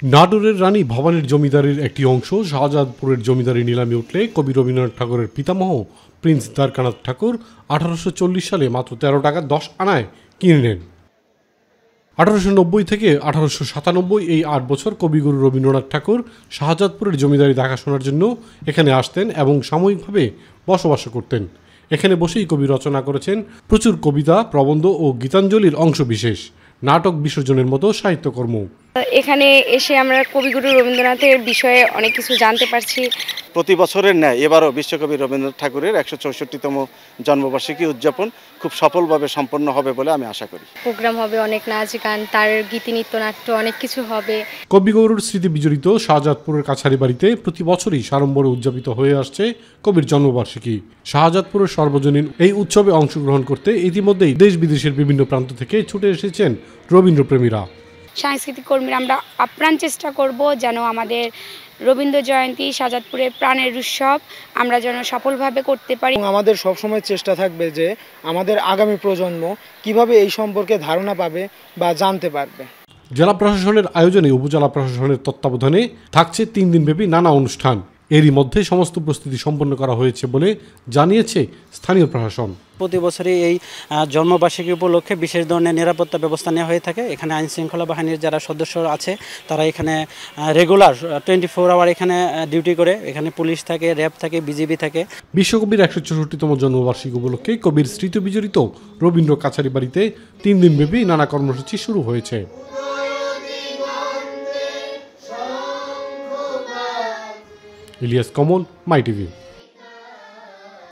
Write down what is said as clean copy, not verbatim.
নাটোরের রানী ভবানীর জমিদারির একটি অংশ শাহজাদপুরের জমিদারি নিলামে উঠলে কবি রবীন্দ্রনাথ ঠাকুরের পিতামহ প্রিন্স দ্বারকানাথ ঠাকুর 1840 সালে মাত্র 13 টাকা 10 আনায় কিনে নেন। 1890 থেকে 1897 এই 8 বছর কবিগুরু রবীন্দ্রনাথ ঠাকুর শাহজাদপুরের জমিদারি দেখাশোনার জন্য এখানে আসতেন এবং সাময়িকভাবে বসবাস করতেন। এখানে বসেই কবি রচনা করেছেন প্রচুর কবিতা, প্রবন্ধ ও গীতাঞ্জলির অংশবিশেষ, নাটক বিসর্জনের মতো সাহিত্যকর্ম। এখানে এসে আমরা কবিগুরু রবীন্দ্রনাথের বিষয়ে অনেক কিছু জানতে পারছি। প্রতি বছরের ন্যায় এবারও বিশ্বকবি রবীন্দ্রনাথ ঠাকুরের 164তম জন্মবার্ষিকী উদযাপন খুব সফলভাবে সম্পন্ন হবে বলে আমি আশা করি। প্রোগ্রাম হবে, অনেক নাচ গান, তার গীতি নৃত্যনাট্য অনেক কিছু হবে। কবিগুরুর স্মৃতি বিজড়িত শাহজাদপুরের কাছারি বাড়িতে প্রতি বছরই সাড়ম্বরে উদযাপিত হয়ে আসছে কবির জন্মবার্ষিকী। শাহজাদপুরের সর্বজনীন এই উৎসবে অংশগ্রহণ করতে ইতিমধ্যেই দেশ বিদেশের বিভিন্ন প্রান্ত থেকে ছুটে এসেছেন রবীন্দ্রপ্রেমীরা। সাংস্কৃতিক কর্মীরা আমরা আপ্রাণ চেষ্টা করব যেন আমাদের রবীন্দ্র জয়ন্তী শাহজাদপুরের প্রাণের উৎসব আমরা যেন সফলভাবে করতে পারি। আমাদের সবসময় চেষ্টা থাকবে যে আমাদের আগামী প্রজন্ম কিভাবে এই সম্পর্কে ধারণা পাবে বা জানতে পারবে। জেলা প্রশাসনের আয়োজনে উপজেলা প্রশাসনের তত্ত্বাবধানে থাকছে 3 দিনব্যাপী নানা অনুষ্ঠান। এরই মধ্যে সমস্ত প্রস্তুতি সম্পন্ন করা হয়েছে বলে জানিয়েছে স্থানীয় প্রশাসন। প্রতি বছরই এই জন্মবার্ষিকী উপলক্ষে বিশেষ ধরনের নিরাপত্তা ব্যবস্থা নেওয়া হয়ে থাকে। এখানে আইন শৃঙ্খলা বাহিনীর যারা সদস্য আছে তারা এখানে রেগুলার 24 আওয়ার এখানে ডিউটি করে। এখানে পুলিশ থাকে, র্যাব থাকে, বিজিবি থাকে। বিশ্বকবির 164তম জন্মবার্ষিকী উপলক্ষে কবির স্মৃতি বিজড়িত রবীন্দ্র কাছারি বাড়িতে 3 দিনব্যাপী নানা কর্মসূচি শুরু হয়েছে। ইলিয়াস কমল, মাই টিভি।